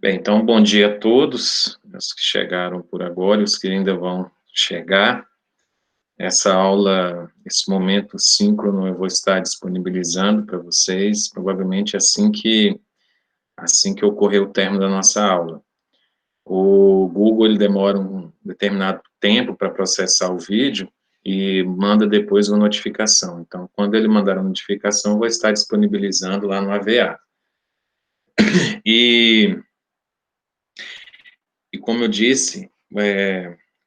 Bem, então, bom dia a todos, os que chegaram por agora e os que ainda vão chegar. Essa aula, esse momento síncrono, eu vou estar disponibilizando para vocês, provavelmente assim que ocorrer o término da nossa aula. O Google, ele demora um determinado tempo para processar o vídeo e manda depois uma notificação. Então, quando ele mandar a notificação, eu vou estar disponibilizando lá no AVA. E E como eu disse,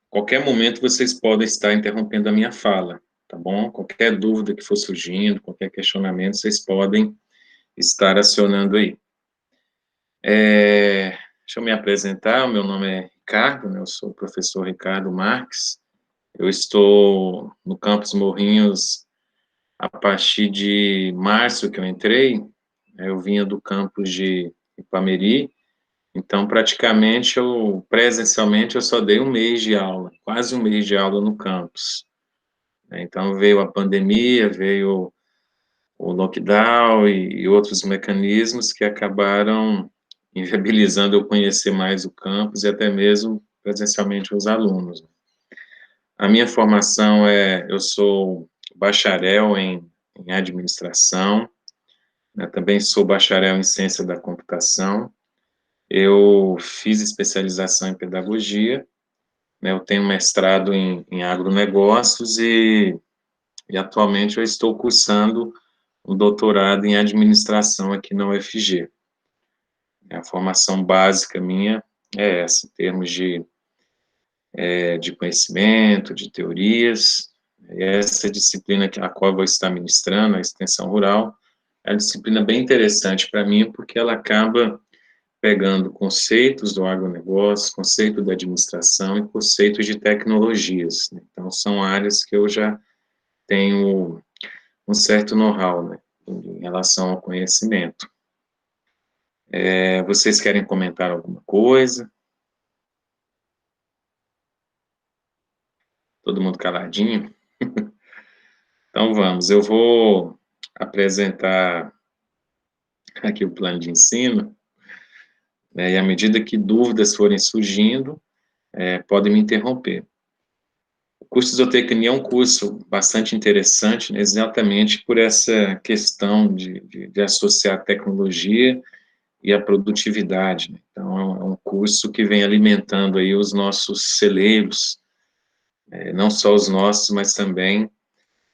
qualquer momento vocês podem estar interrompendo a minha fala, tá bom? Qualquer dúvida que for surgindo, qualquer questionamento, vocês podem estar acionando aí. Deixa eu me apresentar, o meu nome é Ricardo, né? Eu sou o professor Ricardo Marques, eu estou no Campus Morrinhos a partir de março que eu entrei, eu vinha do campus de Ipameri. Então, praticamente, presencialmente, eu só dei um mês de aula, quase um mês de aula no campus. Então, veio a pandemia, veio o lockdown e outros mecanismos que acabaram inviabilizando eu conhecer mais o campus e até mesmo presencialmente os alunos. A minha formação eu sou bacharel em administração, né, também sou bacharel em ciência da computação. Eu fiz especialização em pedagogia, né, eu tenho mestrado em agronegócios e atualmente eu estou cursando um doutorado em administração aqui na UFG. A formação básica minha é essa, em termos de conhecimento, de teorias. Essa disciplina a qual eu vou estar ministrando, a extensão rural, é uma disciplina bem interessante para mim, porque ela acaba pegando conceitos do agronegócio, conceito da administração e conceitos de tecnologias, né? Então, são áreas que eu já tenho um certo know-how, né, em relação ao conhecimento. Vocês querem comentar alguma coisa? Todo mundo caladinho? Então, vamos. Eu vou apresentar aqui o plano de ensino, né, e à medida que dúvidas forem surgindo, podem me interromper. O curso de zootecnia é um curso bastante interessante, né, exatamente por essa questão de associar a tecnologia e a produtividade, né? Então, é um curso que vem alimentando aí os nossos celeiros, não só os nossos, mas também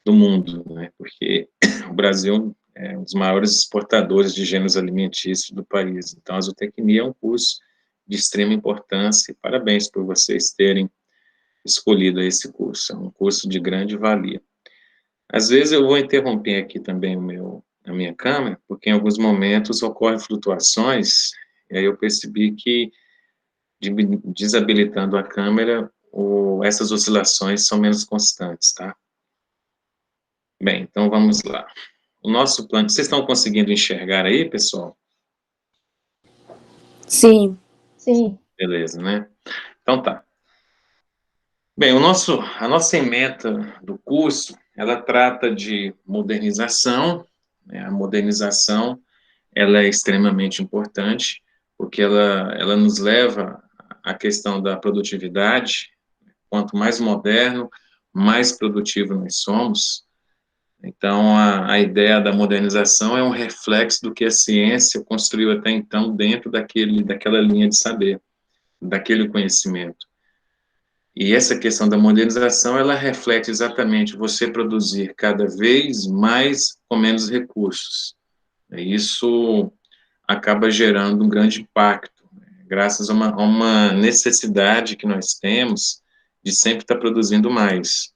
do mundo, né? Porque o Brasil é um dos maiores exportadores de gêneros alimentícios do país. Então, a zootecnia é um curso de extrema importância e parabéns por vocês terem escolhido esse curso, é um curso de grande valia. Às vezes eu vou interromper aqui também a minha câmera, porque em alguns momentos ocorrem flutuações, e aí eu percebi que desabilitando a câmera, essas oscilações são menos constantes, tá? Bem, então vamos lá. O nosso plano, vocês estão conseguindo enxergar aí, pessoal? Sim. Sim. Beleza, né? Então tá. Bem, a nossa ementa do curso, ela trata de modernização, né? A modernização, ela é extremamente importante, porque ela nos leva à questão da produtividade. Quanto mais moderno, mais produtivo nós somos. Então, a ideia da modernização é um reflexo do que a ciência construiu até então dentro daquela linha de saber, daquele conhecimento. E essa questão da modernização, ela reflete exatamente você produzir cada vez mais com menos recursos. Isso acaba gerando um grande impacto, né, graças a uma necessidade que nós temos de sempre estar produzindo mais.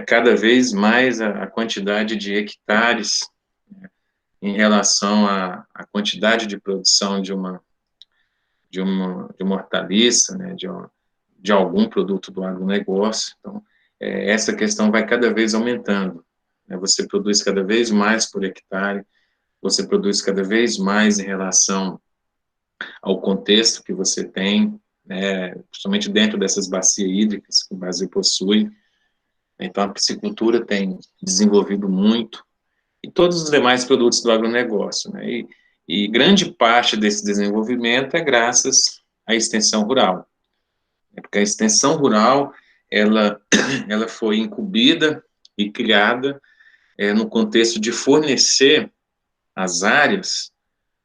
Cada vez mais a quantidade de hectares, né, em relação à quantidade de produção de uma hortaliça, né, de algum produto do agronegócio. Então, essa questão vai cada vez aumentando, né? Você produz cada vez mais por hectare, você produz cada vez mais em relação ao contexto que você tem, né, principalmente dentro dessas bacias hídricas que o Brasil possui. Então, a piscicultura tem desenvolvido muito, e todos os demais produtos do agronegócio, né? E grande parte desse desenvolvimento é graças à extensão rural. Porque a extensão rural, ela, ela foi incumbida e criada no contexto de fornecer às áreas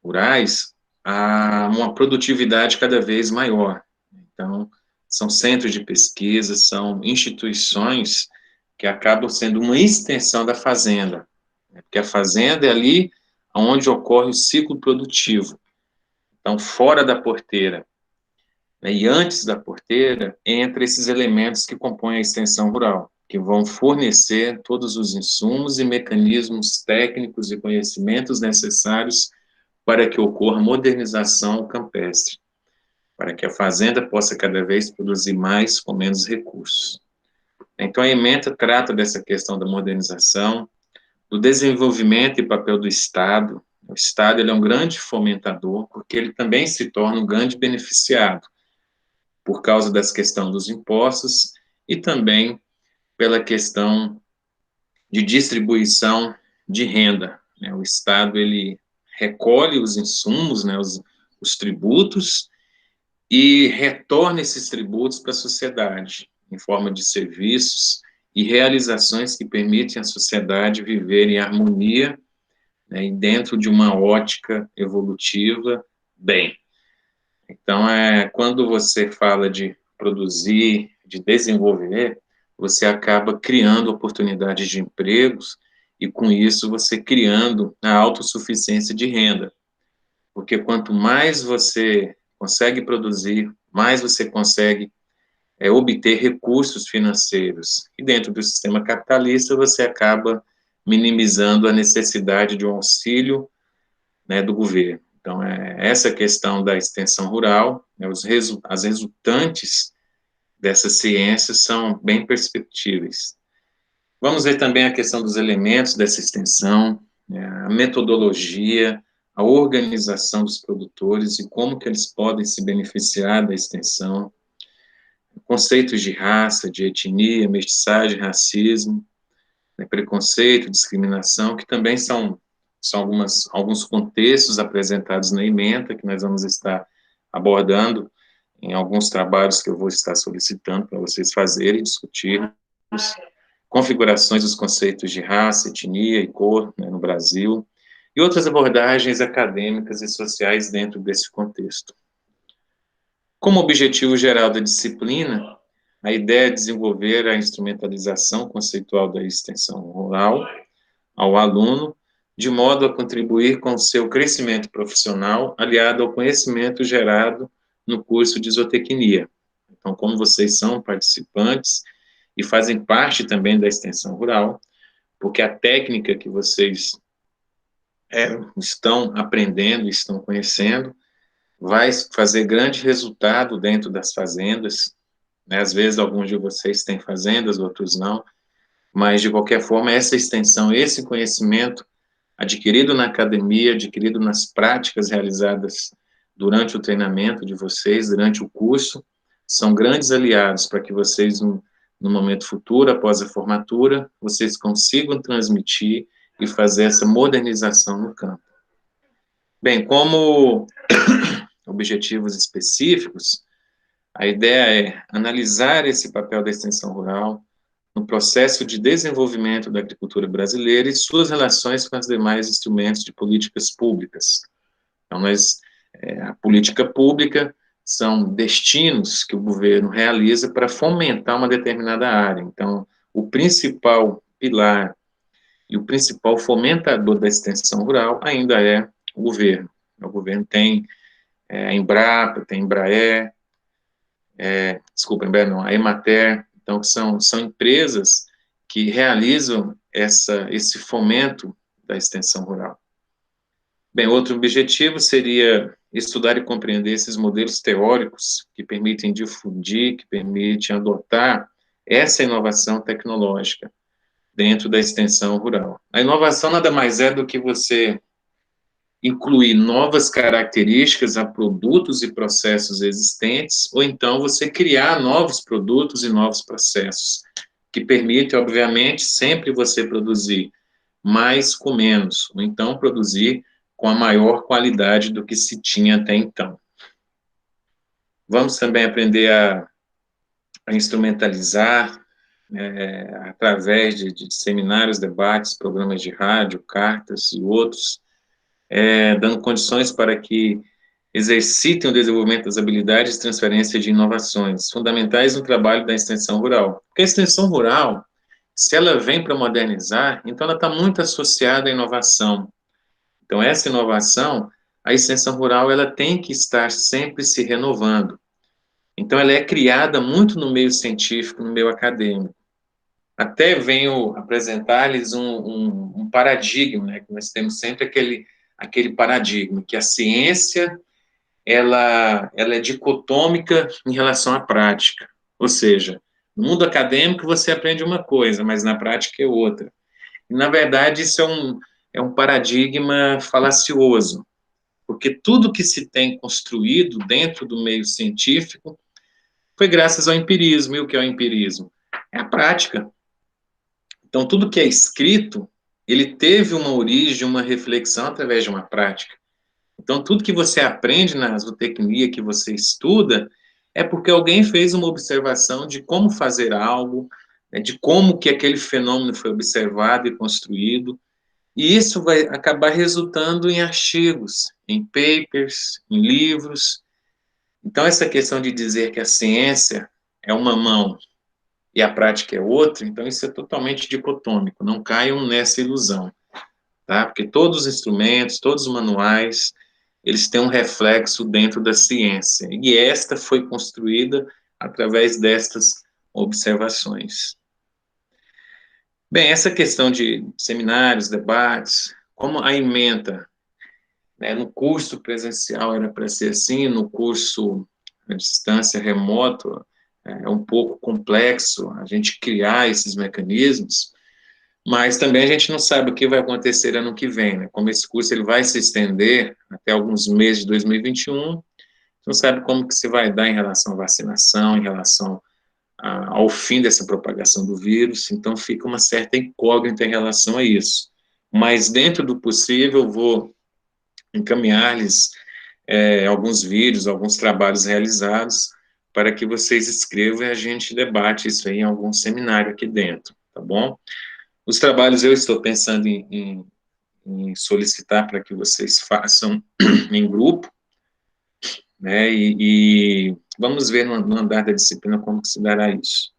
rurais a uma produtividade cada vez maior. Então, são centros de pesquisa, são instituições que acabam sendo uma extensão da fazenda, né? Porque a fazenda é ali onde ocorre o ciclo produtivo. Então, fora da porteira, né, e antes da porteira, entra esses elementos que compõem a extensão rural, que vão fornecer todos os insumos e mecanismos técnicos e conhecimentos necessários para que ocorra modernização campestre, para que a fazenda possa cada vez produzir mais com menos recursos. Então, a ementa trata dessa questão da modernização, do desenvolvimento e papel do Estado. O Estado ele é um grande fomentador, porque ele também se torna um grande beneficiado, por causa das questões dos impostos e também pela questão de distribuição de renda, né? O Estado, ele recolhe os insumos, né, os tributos, e retorna esses tributos para a sociedade, em forma de serviços e realizações que permitem à sociedade viver em harmonia, né, e dentro de uma ótica evolutiva, bem. Então, quando você fala de produzir, de desenvolver, você acaba criando oportunidades de empregos e, com isso, você criando a autossuficiência de renda. Porque quanto mais você consegue produzir, mais você consegue obter recursos financeiros. E dentro do sistema capitalista, você acaba minimizando a necessidade de um auxílio, né, do governo. Então, essa questão da extensão rural, né, as resultantes dessas ciências são bem perceptíveis. Vamos ver também a questão dos elementos dessa extensão, né, a metodologia, a organização dos produtores e como que eles podem se beneficiar da extensão, conceitos de raça, de etnia, mestiçagem, racismo, né, preconceito, discriminação, que também são alguns contextos apresentados na ementa, que nós vamos estar abordando em alguns trabalhos que eu vou estar solicitando para vocês fazerem e discutirmos, configurações dos conceitos de raça, etnia e cor, né, no Brasil, e outras abordagens acadêmicas e sociais dentro desse contexto. Como objetivo geral da disciplina, a ideia é desenvolver a instrumentalização conceitual da extensão rural ao aluno, de modo a contribuir com o seu crescimento profissional, aliado ao conhecimento gerado no curso de zootecnia. Então, como vocês são participantes e fazem parte também da extensão rural, porque a técnica que vocês estão aprendendo, estão conhecendo, vai fazer grande resultado dentro das fazendas, né? Às vezes, alguns de vocês têm fazendas, outros não, mas, de qualquer forma, essa extensão, esse conhecimento adquirido na academia, adquirido nas práticas realizadas durante o treinamento de vocês, durante o curso, são grandes aliados para que vocês, no momento futuro, após a formatura, vocês consigam transmitir e fazer essa modernização no campo. Bem, como objetivos específicos, a ideia é analisar esse papel da extensão rural no processo de desenvolvimento da agricultura brasileira e suas relações com os demais instrumentos de políticas públicas. Então, a política pública são destinos que o governo realiza para fomentar uma determinada área. Então, o principal pilar e o principal fomentador da extensão rural ainda é o governo. O governo tem a Embrapa, tem a Embraer, Embraer não, a Emater, então são empresas que realizam esse fomento da extensão rural. Bem, outro objetivo seria estudar e compreender esses modelos teóricos que permitem difundir, que permitem adotar essa inovação tecnológica dentro da extensão rural. A inovação nada mais é do que você incluir novas características a produtos e processos existentes, ou então você criar novos produtos e novos processos, que permitem, obviamente, sempre você produzir mais com menos, ou então produzir com a maior qualidade do que se tinha até então. Vamos também aprender a instrumentalizar, através de seminários, debates, programas de rádio, cartas e outros, dando condições para que exercitem o desenvolvimento das habilidades de transferência de inovações, fundamentais no trabalho da extensão rural. Porque a extensão rural, se ela vem para modernizar, então ela está muito associada à inovação. Então, essa inovação, a extensão rural, ela tem que estar sempre se renovando. Então, ela é criada muito no meio científico, no meio acadêmico. Até venho apresentar-lhes um paradigma, né, que nós temos sempre aquele paradigma, que a ciência ela é dicotômica em relação à prática. Ou seja, no mundo acadêmico você aprende uma coisa, mas na prática é outra. E, na verdade, isso é um paradigma falacioso, porque tudo que se tem construído dentro do meio científico foi graças ao empirismo. E o que é o empirismo? É a prática. Então, tudo que é escrito, ele teve uma origem, uma reflexão através de uma prática. Então, tudo que você aprende na zootecnia, que você estuda, é porque alguém fez uma observação de como fazer algo, né, de como que aquele fenômeno foi observado e construído, e isso vai acabar resultando em artigos, em papers, em livros. Então, essa questão de dizer que a ciência é uma mão e a prática é outra, então isso é totalmente dicotômico, não caiam nessa ilusão, tá? Porque todos os instrumentos, todos os manuais, eles têm um reflexo dentro da ciência, e esta foi construída através destas observações. Bem, essa questão de seminários, debates, como a ementa, né, no curso presencial era para ser assim, no curso à distância remoto é um pouco complexo a gente criar esses mecanismos, mas também a gente não sabe o que vai acontecer ano que vem, né? Como esse curso ele vai se estender até alguns meses de 2021, não sabe como que se vai dar em relação à vacinação, em relação ao fim dessa propagação do vírus, então fica uma certa incógnita em relação a isso. Mas dentro do possível, vou encaminhar-lhes alguns vídeos, alguns trabalhos realizados, para que vocês escrevam e a gente debate isso aí em algum seminário aqui dentro, tá bom? Os trabalhos eu estou pensando em solicitar para que vocês façam em grupo, né, e vamos ver no andar da disciplina como que se dará isso.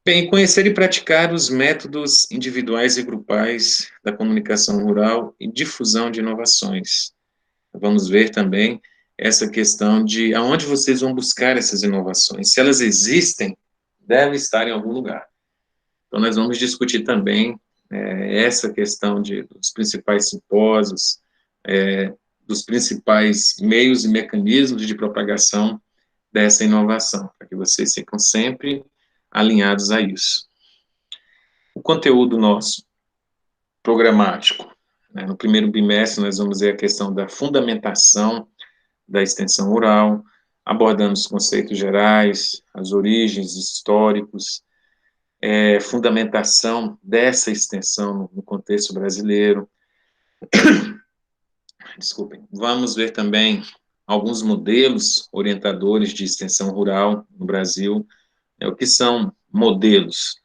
Bem, conhecer e praticar os métodos individuais e grupais da comunicação rural e difusão de inovações. Vamos ver também essa questão de aonde vocês vão buscar essas inovações. Se elas existem, devem estar em algum lugar. Então, nós vamos discutir também essa questão dos principais simpósios, dos principais meios e mecanismos de propagação dessa inovação, para que vocês fiquem sempre alinhados a isso. O conteúdo nosso, programático, né, no primeiro bimestre nós vamos ver a questão da fundamentação da extensão rural, abordando os conceitos gerais, as origens históricos, fundamentação dessa extensão no contexto brasileiro. Desculpem. Vamos ver também alguns modelos orientadores de extensão rural no Brasil. O que são modelos?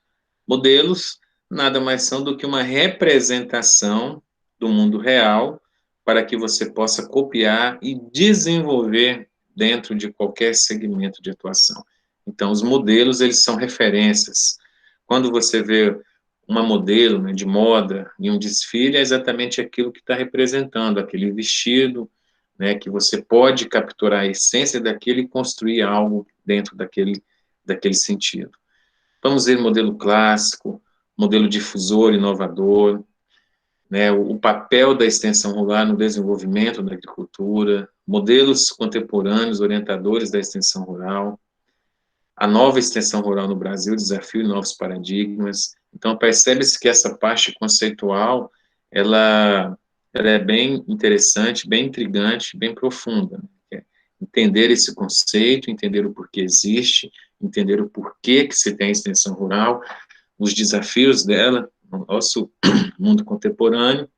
Modelos nada mais são do que uma representação do mundo real para que você possa copiar e desenvolver dentro de qualquer segmento de atuação. Então, os modelos, eles são referências. Quando você vê uma modelo, né, de moda em um desfile, é exatamente aquilo que está representando, aquele vestido, né, que você pode capturar a essência daquele e construir algo dentro daquele sentido. Vamos ver modelo clássico, modelo difusor, inovador, né, o papel da extensão rural no desenvolvimento da agricultura, modelos contemporâneos, orientadores da extensão rural, a nova extensão rural no Brasil, desafio e novos paradigmas. Então, percebe-se que essa parte conceitual, ela é bem interessante, bem intrigante, bem profunda. Né? Entender esse conceito, entender o porquê existe, entender o porquê que se tem extensão rural, os desafios dela no nosso mundo contemporâneo,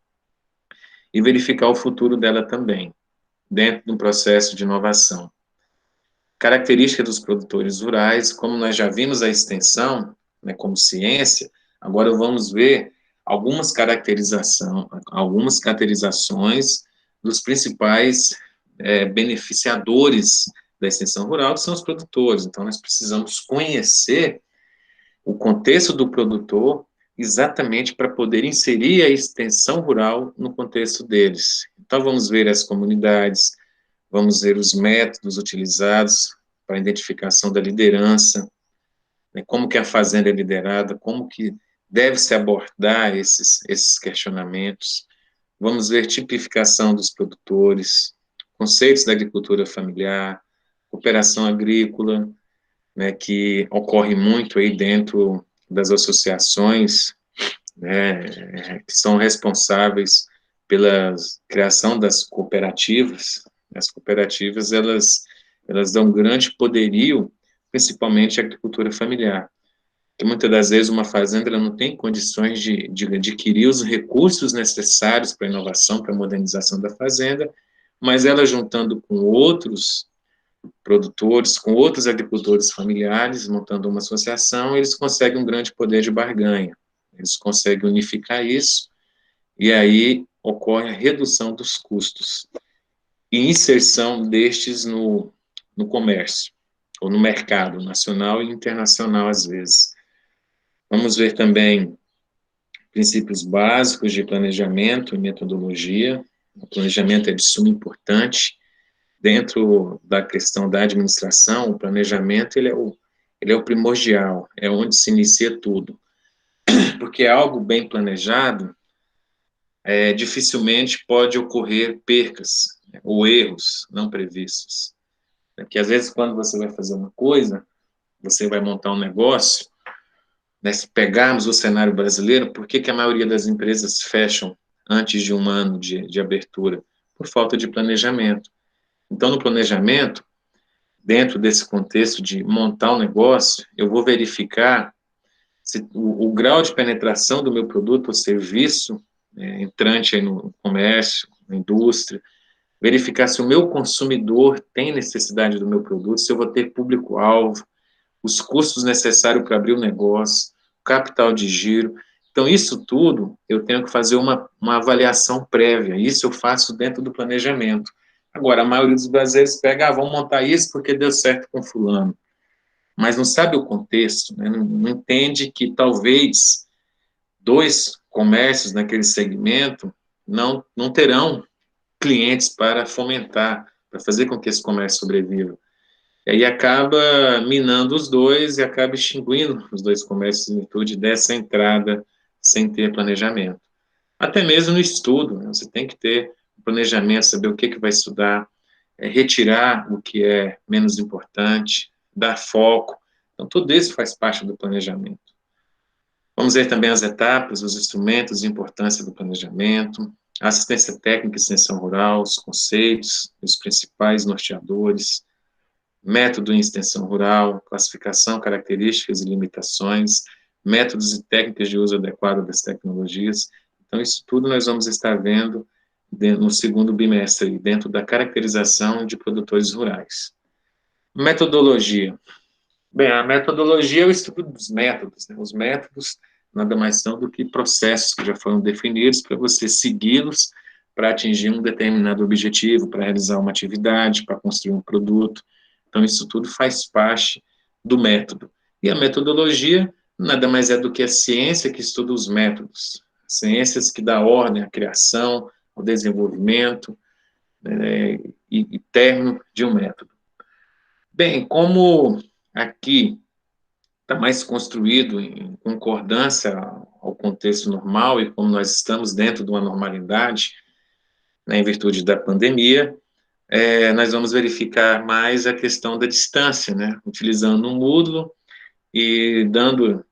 e verificar o futuro dela também, dentro de um processo de inovação. Característica dos produtores rurais, como nós já vimos a extensão, né, como ciência, agora vamos ver algumas caracterizações dos principais beneficiadores da extensão rural, que são os produtores. Então, nós precisamos conhecer o contexto do produtor exatamente para poder inserir a extensão rural no contexto deles. Então, vamos ver as comunidades, vamos ver os métodos utilizados para a identificação da liderança, né, como que a fazenda é liderada, como que deve-se abordar esses questionamentos. Vamos ver tipificação dos produtores, conceitos da agricultura familiar, cooperação agrícola, né, que ocorre muito aí dentro das associações, né, que são responsáveis pela criação das cooperativas. As cooperativas, elas dão grande poderio, principalmente à agricultura familiar, que muitas das vezes uma fazenda ela não tem condições de adquirir os recursos necessários para a inovação, para a modernização da fazenda, mas ela juntando com outros produtores, com outros agricultores familiares, montando uma associação, eles conseguem um grande poder de barganha. Eles conseguem unificar isso, e aí ocorre a redução dos custos e inserção destes no comércio, ou no mercado nacional e internacional, às vezes. Vamos ver também princípios básicos de planejamento e metodologia. O planejamento é de suma importância. Dentro da questão da administração, o planejamento ele é o primordial, é onde se inicia tudo. Porque algo bem planejado, dificilmente pode ocorrer percas, né, ou erros não previstos. Porque às vezes quando você vai fazer uma coisa, você vai montar um negócio, né, se pegarmos o cenário brasileiro, por que a maioria das empresas fecham antes de um ano de abertura? Por falta de planejamento. Então, no planejamento, dentro desse contexto de montar um negócio, eu vou verificar se o grau de penetração do meu produto ou serviço, entrante aí no comércio, na indústria, verificar se o meu consumidor tem necessidade do meu produto, se eu vou ter público-alvo, os custos necessários para abrir o negócio, capital de giro. Então, isso tudo eu tenho que fazer uma avaliação prévia. Isso eu faço dentro do planejamento. Agora, a maioria dos brasileiros pega, vamos montar isso porque deu certo com fulano. Mas não sabe o contexto, né? Não entende que talvez dois comércios naquele segmento não terão clientes para fomentar, para fazer com que esse comércio sobreviva. E aí acaba minando os dois e acaba extinguindo os dois comércios em virtude dessa entrada sem ter planejamento. Até mesmo no estudo, né? Você tem que ter planejamento, saber o que vai estudar, retirar o que é menos importante, dar foco. Então, tudo isso faz parte do planejamento. Vamos ver também as etapas, os instrumentos e importância do planejamento, a assistência técnica e extensão rural, os conceitos, os principais norteadores, método em extensão rural, classificação, características e limitações, métodos e técnicas de uso adequado das tecnologias. Então, isso tudo nós vamos estar vendo no segundo bimestre, dentro da caracterização de produtores rurais. Metodologia. Bem, a metodologia é o estudo dos métodos, né? Os métodos nada mais são do que processos que já foram definidos para você segui-los para atingir um determinado objetivo, para realizar uma atividade, para construir um produto. Então, isso tudo faz parte do método. E a metodologia nada mais é do que a ciência que estuda os métodos, ciências que dá ordem à criação, ao desenvolvimento, né, e término de um método. Bem, como aqui está mais construído em concordância ao contexto normal e como nós estamos dentro de uma normalidade, né, em virtude da pandemia, nós vamos verificar mais a questão da distância, né, utilizando o Moodle e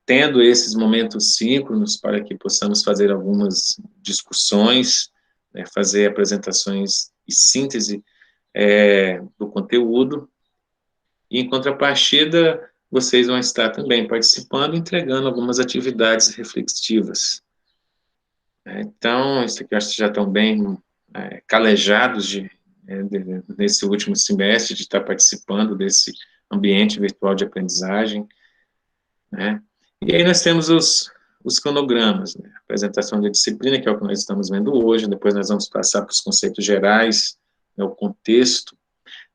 tendo esses momentos síncronos para que possamos fazer algumas discussões, né, fazer apresentações e síntese do conteúdo. E, em contrapartida, vocês vão estar também participando, entregando algumas atividades reflexivas. Então, isso aqui eu acho que já estão bem calejados nesse último semestre, de estar participando desse ambiente virtual de aprendizagem, né? E aí nós temos os cronogramas, né? Apresentação da disciplina, que é o que nós estamos vendo hoje, depois nós vamos passar para os conceitos gerais, né, o contexto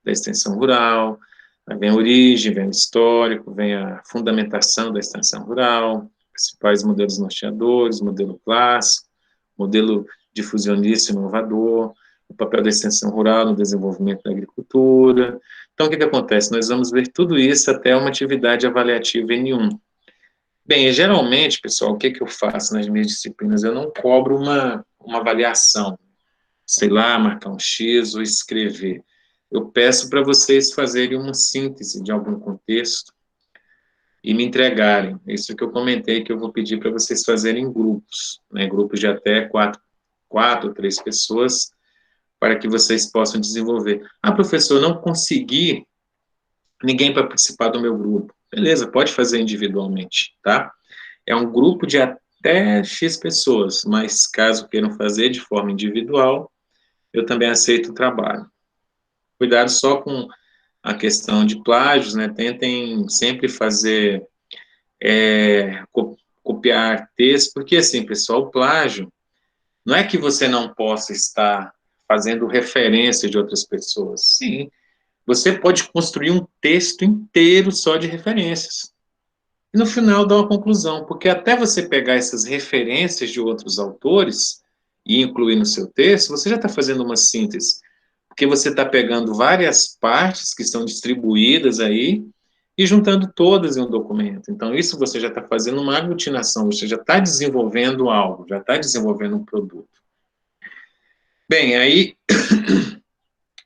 da extensão rural, aí vem a origem, vem o histórico, vem a fundamentação da extensão rural, principais modelos norteadores, modelo clássico, modelo difusionista inovador, o papel da extensão rural no desenvolvimento da agricultura. Então, o que acontece? Nós vamos ver tudo isso até uma atividade avaliativa N1. Bem, geralmente, pessoal, o que eu faço nas minhas disciplinas? Eu não cobro uma avaliação, sei lá, marcar um X ou escrever. Eu peço para vocês fazerem uma síntese de algum contexto e me entregarem. É isso que eu comentei, que eu vou pedir para vocês fazerem em grupos, né, grupos de até quatro ou três pessoas, para que vocês possam desenvolver. Ah, professor, não consegui ninguém para participar do meu grupo. Beleza, pode fazer individualmente, tá? É um grupo de até X pessoas, mas caso queiram fazer de forma individual, eu também aceito o trabalho. Cuidado só com a questão de plágios, né? Tentem sempre fazer, copiar texto, porque assim, pessoal, o plágio não é que você não possa estar fazendo referência de outras pessoas. Sim, você pode construir um texto inteiro só de referências. E no final dá uma conclusão, porque até você pegar essas referências de outros autores e incluir no seu texto, você já está fazendo uma síntese, porque você está pegando várias partes que estão distribuídas aí e juntando todas em um documento. Então, isso você já está fazendo uma aglutinação, você já está desenvolvendo algo, já está desenvolvendo um produto. Bem, aí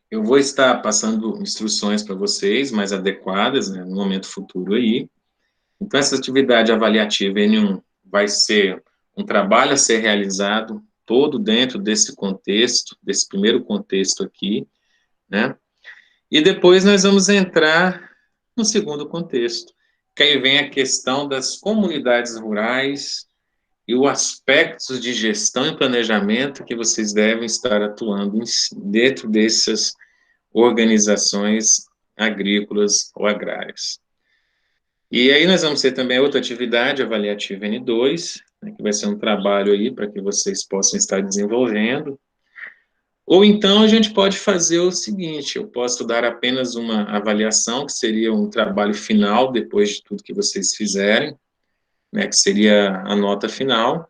eu vou estar passando instruções para vocês mais adequadas, né, no momento futuro aí. Então, essa atividade avaliativa N1 vai ser um trabalho a ser realizado todo dentro desse contexto, desse primeiro contexto aqui, né? E depois nós vamos entrar no segundo contexto, que aí vem a questão das comunidades rurais e os aspectos de gestão e planejamento que vocês devem estar atuando dentro dessas organizações agrícolas ou agrárias. E aí nós vamos ter também outra atividade avaliativa N2, né, que vai ser um trabalho aí para que vocês possam estar desenvolvendo. Ou então a gente pode fazer o seguinte, eu posso dar apenas uma avaliação, que seria um trabalho final, depois de tudo que vocês fizerem, né, que seria a nota final.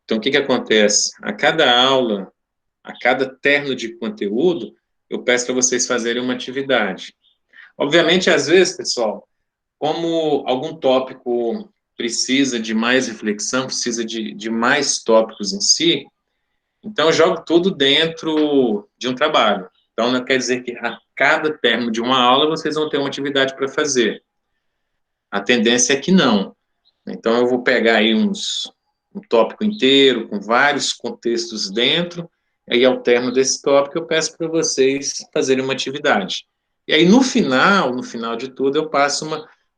Então, o que acontece? A cada aula, a cada término de conteúdo, eu peço para vocês fazerem uma atividade. Obviamente, às vezes, pessoal, como algum tópico precisa de mais reflexão, precisa de mais tópicos em si, então eu jogo tudo dentro de um trabalho. Então não quer dizer que a cada término de uma aula vocês vão ter uma atividade para fazer. A tendência é que não. Então eu vou pegar aí um tópico inteiro, com vários contextos dentro, e aí ao término desse tópico eu peço para vocês fazerem uma atividade. E aí no final de tudo, eu passo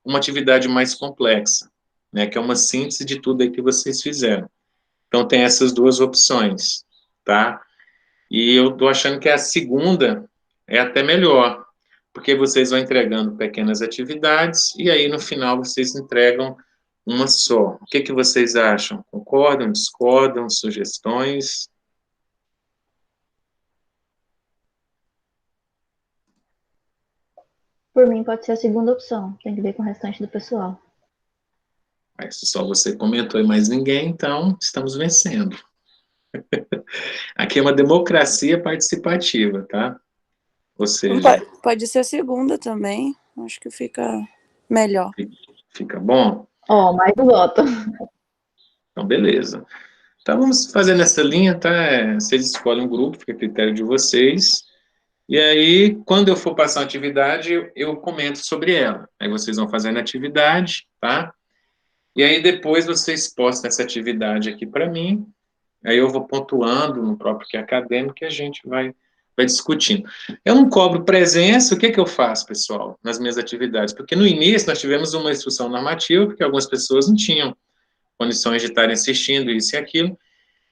uma atividade mais complexa, né, que é uma síntese de tudo aí que vocês fizeram. Então tem essas duas opções, tá? E eu estou achando que a segunda é até melhor, porque vocês vão entregando pequenas atividades e aí no final vocês entregam uma só. O que vocês acham? Concordam, discordam, sugestões? Por mim, pode ser a segunda opção. Tem que ver com o restante do pessoal. Mas só você comentou e mais ninguém, então estamos vencendo. Aqui é uma democracia participativa, tá? Ou seja, Pode ser a segunda também. Acho que fica melhor. fica bom? Ó, mais um voto. Então, beleza. Então, vamos fazer nessa linha, tá? Vocês escolhem um grupo, fica a critério de vocês. E aí, quando eu for passar uma atividade, eu comento sobre ela. Aí vocês vão fazendo a atividade, tá? E aí depois vocês postam essa atividade aqui para mim. Aí eu vou pontuando no próprio que é acadêmico e a gente vai discutindo. Eu não cobro presença, o que eu faço, pessoal, nas minhas atividades? Porque no início nós tivemos uma instrução normativa, porque algumas pessoas não tinham condições de estarem assistindo isso e aquilo.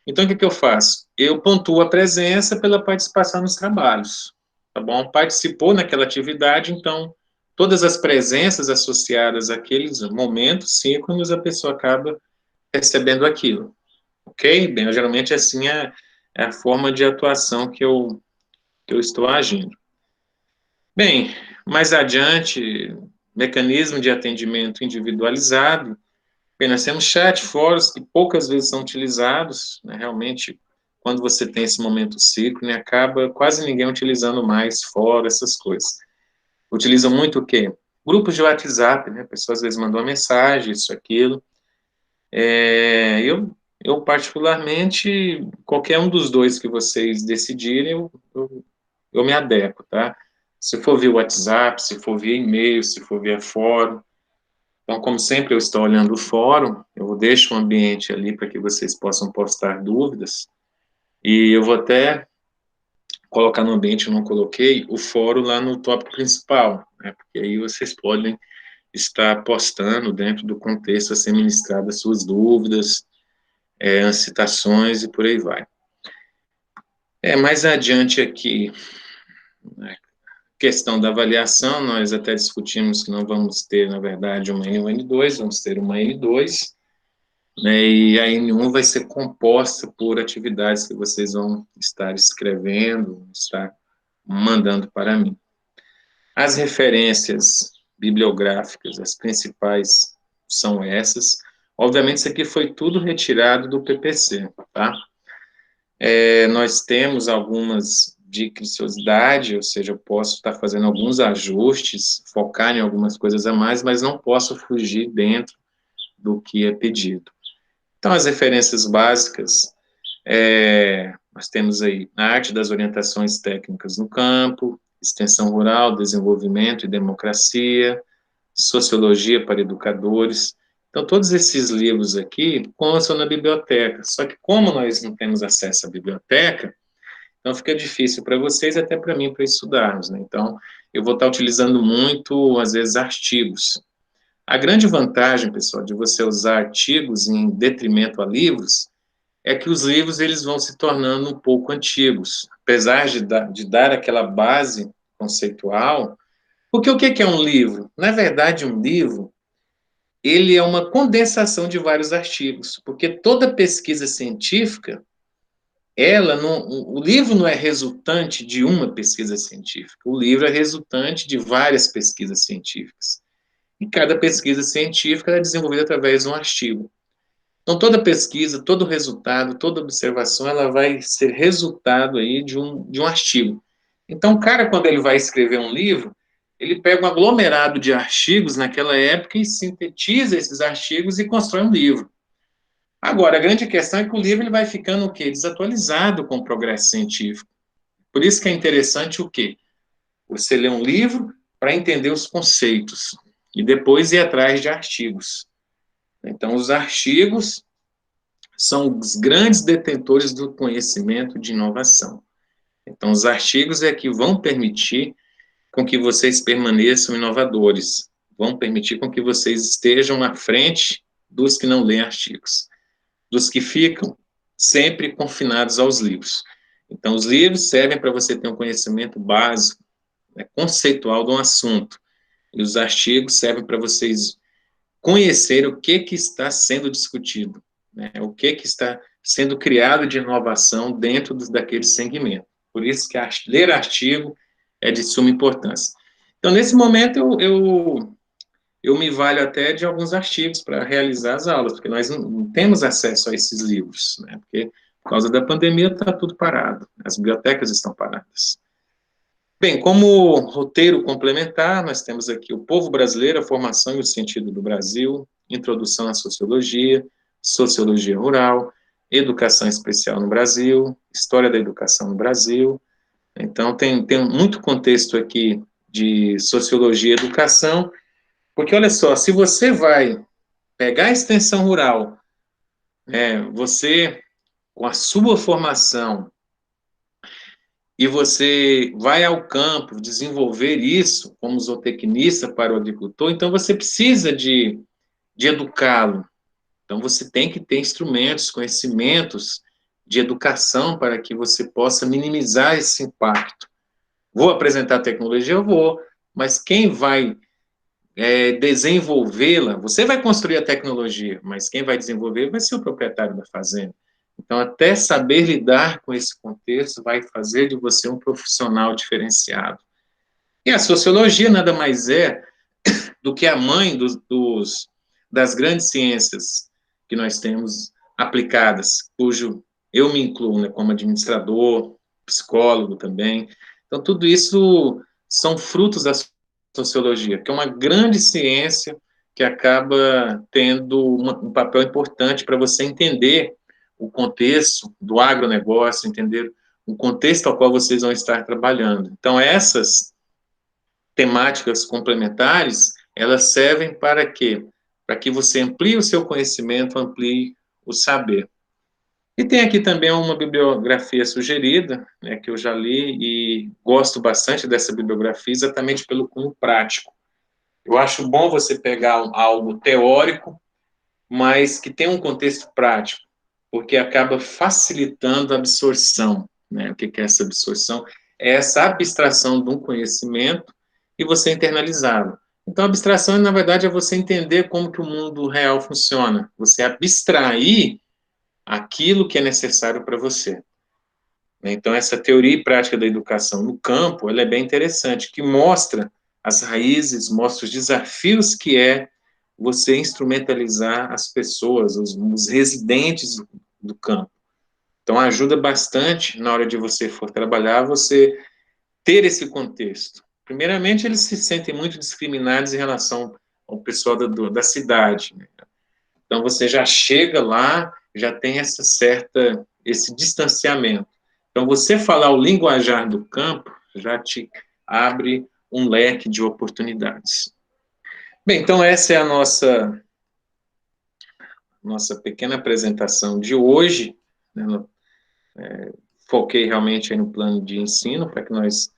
Então, o que eu faço? Eu pontuo a presença pela participação nos trabalhos, tá bom? Participou naquela atividade, então, todas as presenças associadas àqueles momentos, síncronos, a pessoa acaba recebendo aquilo, ok? Bem, geralmente, assim, é a forma de atuação que eu estou agindo. Bem, mais adiante, mecanismo de atendimento individualizado. Bem, nós temos chat, fóruns que poucas vezes são utilizados, né? Realmente, quando você tem esse momento síncrono, acaba quase ninguém utilizando mais fórum, essas coisas. Utilizam muito o quê? Grupos de WhatsApp, né? Pessoas às vezes mandam uma mensagem, isso, aquilo. Eu particularmente, qualquer um dos dois que vocês decidirem, eu me adequo, tá? Se for via WhatsApp, se for via e-mail, se for via fórum. Então, como sempre, eu estou olhando o fórum, eu deixo um ambiente ali para que vocês possam postar dúvidas, e eu vou até colocar no ambiente, eu não coloquei, o fórum lá no tópico principal, né? Porque aí vocês podem estar postando dentro do contexto a ser ministrado as suas dúvidas, as citações e por aí vai. Mais adiante aqui, né, questão da avaliação, nós até discutimos que não vamos ter, na verdade, uma N1 e N2, vamos ter uma N2, né, e a N1 vai ser composta por atividades que vocês vão estar escrevendo, estar mandando para mim. As referências bibliográficas, as principais são essas. Obviamente, isso aqui foi tudo retirado do PPC, tá? Nós temos algumas de criteriosidade, ou seja, eu posso estar fazendo alguns ajustes, focar em algumas coisas a mais, mas não posso fugir dentro do que é pedido. Então, as referências básicas, nós temos aí a arte das orientações técnicas no campo, extensão rural, desenvolvimento e democracia, sociologia para educadores. Então, todos esses livros aqui constam na biblioteca, só que como nós não temos acesso à biblioteca, então fica difícil para vocês e até para mim para estudarmos, né? Então, eu vou estar utilizando muito, às vezes, artigos. A grande vantagem, pessoal, de você usar artigos em detrimento a livros, é que os livros eles vão se tornando um pouco antigos, apesar de dar aquela base conceitual. Porque o que é um livro? Na verdade, um livro, ele é uma condensação de vários artigos, porque toda pesquisa científica, o livro não é resultante de uma pesquisa científica, o livro é resultante de várias pesquisas científicas. E cada pesquisa científica é desenvolvida através de um artigo. Então, toda pesquisa, todo resultado, toda observação, ela vai ser resultado aí de um artigo. Então, o cara, quando ele vai escrever um livro, ele pega um aglomerado de artigos naquela época e sintetiza esses artigos e constrói um livro. Agora, a grande questão é que o livro ele vai ficando o quê? Desatualizado com o progresso científico. Por isso que é interessante o quê? Você ler um livro para entender os conceitos e depois ir atrás de artigos. Então, os artigos são os grandes detentores do conhecimento de inovação. Então, os artigos é que vão permitir com que vocês permaneçam inovadores, vão permitir com que vocês estejam à frente dos que não leem artigos, dos que ficam sempre confinados aos livros. Então, os livros servem para você ter um conhecimento básico, né, conceitual de um assunto, e os artigos servem para vocês conhecerem o que está sendo discutido, né, o que está sendo criado de inovação dentro daquele segmento. Por isso que ler artigo é de suma importância. Então, nesse momento, eu me valho até de alguns artigos para realizar as aulas, porque nós não temos acesso a esses livros, né? Porque por causa da pandemia está tudo parado, as bibliotecas estão paradas. Bem, como roteiro complementar, nós temos aqui o povo brasileiro, a formação e o sentido do Brasil, introdução à sociologia, sociologia rural, educação especial no Brasil, história da educação no Brasil. Então, tem muito contexto aqui de sociologia e educação, porque, olha só, se você vai pegar a extensão rural, você, com a sua formação, e você vai ao campo desenvolver isso como zootecnista para o agricultor, então você precisa de educá-lo. Então, você tem que ter instrumentos, conhecimentos de educação para que você possa minimizar esse impacto. Vou apresentar tecnologia? Eu vou, mas quem vai desenvolvê-la, você vai construir a tecnologia, mas quem vai desenvolver vai ser o proprietário da fazenda. Então, até saber lidar com esse contexto vai fazer de você um profissional diferenciado. E a sociologia nada mais é do que a mãe das grandes ciências que nós temos aplicadas, cujo eu me incluo, né, como administrador, psicólogo também. Então, tudo isso são frutos da sociologia, que é uma grande ciência que acaba tendo um papel importante para você entender o contexto do agronegócio, entender o contexto ao qual vocês vão estar trabalhando. Então, essas temáticas complementares, elas servem para quê? Para que você amplie o seu conhecimento, amplie o saber. E tem aqui também uma bibliografia sugerida, né, que eu já li e gosto bastante dessa bibliografia, exatamente pelo cunho prático. Eu acho bom você pegar algo teórico, mas que tem um contexto prático, porque acaba facilitando a absorção. Né? O que é essa absorção? É essa abstração de um conhecimento e você internalizá-lo. Então, a abstração, na verdade, é você entender como que o mundo real funciona. Você abstrair aquilo que é necessário para você. Então, essa teoria e prática da educação no campo, ela é bem interessante, que mostra as raízes, mostra os desafios que é você instrumentalizar as pessoas, os residentes do campo. Então, ajuda bastante, na hora de você for trabalhar, você ter esse contexto. Primeiramente, eles se sentem muito discriminados em relação ao pessoal da cidade. Né? Então, você já chega lá, já tem esse distanciamento. Então, você falar o linguajar do campo já te abre um leque de oportunidades. Bem, então essa é a nossa pequena apresentação de hoje. Né? Foquei realmente aí no plano de ensino para que nós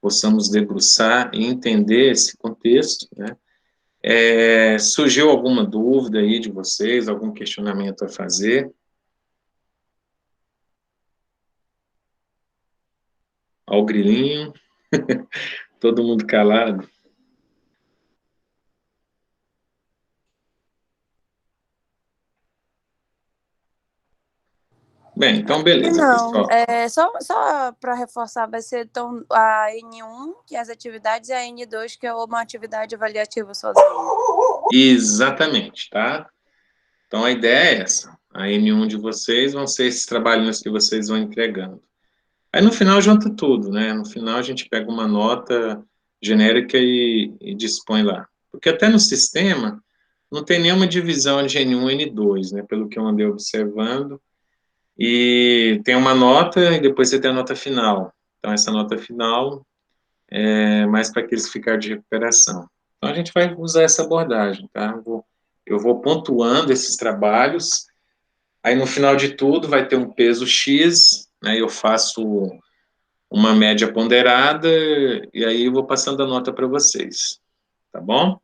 possamos debruçar e entender esse contexto. Né? Surgiu alguma dúvida aí de vocês, algum questionamento a fazer? Ao grilinho, todo mundo calado. Bem, então beleza, Não, pessoal. só para reforçar, vai ser então a N1, que é as atividades, e a N2, que é uma atividade avaliativa sozinha. Exatamente, tá? Então a ideia é essa. A N1 de vocês vão ser esses trabalhinhos que vocês vão entregando. Aí no final junta tudo, né? No final a gente pega uma nota genérica e dispõe lá. Porque até no sistema não tem nenhuma divisão de N1 e N2, né? Pelo que eu andei observando. E tem uma nota e depois você tem a nota final. Então essa nota final é mais para aqueles que ficaram de recuperação. Então a gente vai usar essa abordagem, tá? Eu vou pontuando esses trabalhos. Aí no final de tudo vai ter um peso X, né? Eu faço uma média ponderada, e aí eu vou passando a nota para vocês, tá bom?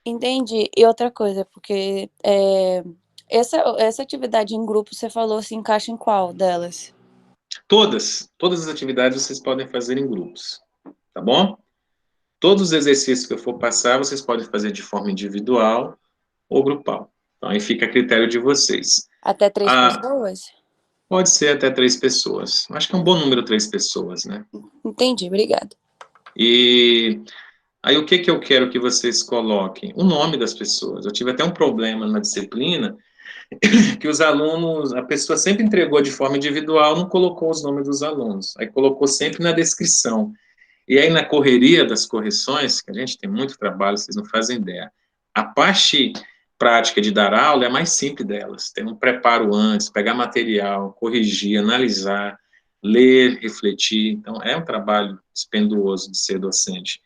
Entendi. E outra coisa, porque essa atividade em grupo, você falou, se encaixa em qual delas? Todas as atividades vocês podem fazer em grupos, tá bom? Todos os exercícios que eu for passar, vocês podem fazer de forma individual ou grupal. Então, aí fica a critério de vocês. Até 3 pessoas? Pode ser até 3 pessoas. Acho que é um bom número 3 pessoas, né? Entendi, obrigada. E aí, o que eu quero que vocês coloquem? O nome das pessoas. Eu tive até um problema na disciplina, que os alunos, a pessoa sempre entregou de forma individual, não colocou os nomes dos alunos. Aí colocou sempre na descrição. E aí, na correria das correções, que a gente tem muito trabalho, vocês não fazem ideia. A parte prática de dar aula é a mais simples delas. Tem um preparo antes, pegar material, corrigir, analisar, ler, refletir. Então, é um trabalho dispendioso de ser docente.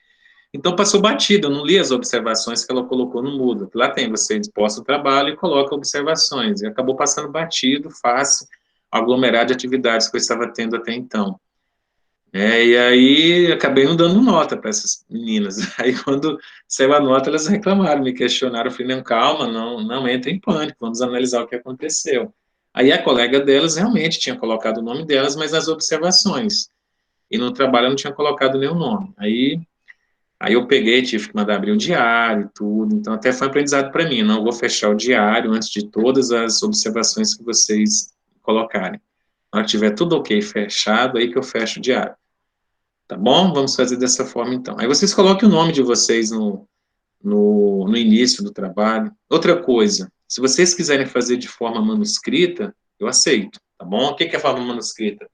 Então, passou batido, eu não li as observações que ela colocou no Moodle. Lá tem, você disposta o trabalho e coloca observações. E acabou passando batido, fácil, aglomerado de atividades que eu estava tendo até então. E aí acabei não dando nota para essas meninas. Aí quando saiu a nota, elas reclamaram, me questionaram. Eu falei, não, calma, não entre em pânico, vamos analisar o que aconteceu. Aí a colega delas realmente tinha colocado o nome delas, mas nas observações. E no trabalho eu não tinha colocado nenhum nome. Aí eu peguei, tive que mandar abrir o diário e tudo. Então até foi um aprendizado para mim. Não vou fechar o diário antes de todas as observações que vocês colocarem. Na hora que tiver tudo ok, fechado, aí que eu fecho o diário. Tá bom? Vamos fazer dessa forma então. Aí vocês coloquem o nome de vocês no início do trabalho. Outra coisa, se vocês quiserem fazer de forma manuscrita, eu aceito, tá bom? O que é a forma manuscrita?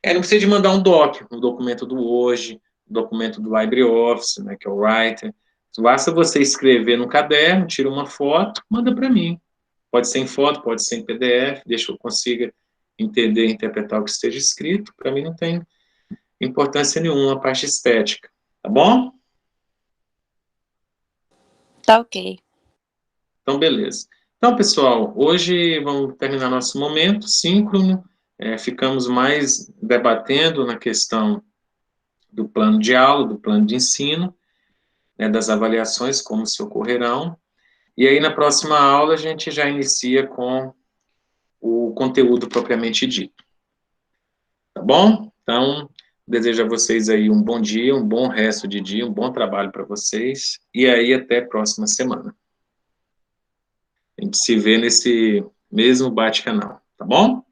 Não precisa de mandar um documento do Word, um documento do LibreOffice, né, que é o Writer. Basta você escrever no caderno, tira uma foto, manda para mim. Pode ser em foto, pode ser em PDF, deixa que eu consiga entender e interpretar o que esteja escrito. Para mim não tem importância nenhuma a parte estética, tá bom? Tá ok. Então, beleza. Então, pessoal, hoje vamos terminar nosso momento síncrono. Ficamos mais debatendo na questão do plano de aula, do plano de ensino, né, das avaliações, como se ocorrerão. E aí, na próxima aula, a gente já inicia com o conteúdo propriamente dito. Tá bom? Então, desejo a vocês aí um bom dia, um bom resto de dia, um bom trabalho para vocês. E aí, até a próxima semana. A gente se vê nesse mesmo bate-canal, tá bom?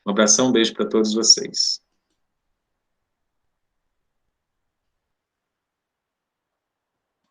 Um abração, um beijo para todos vocês.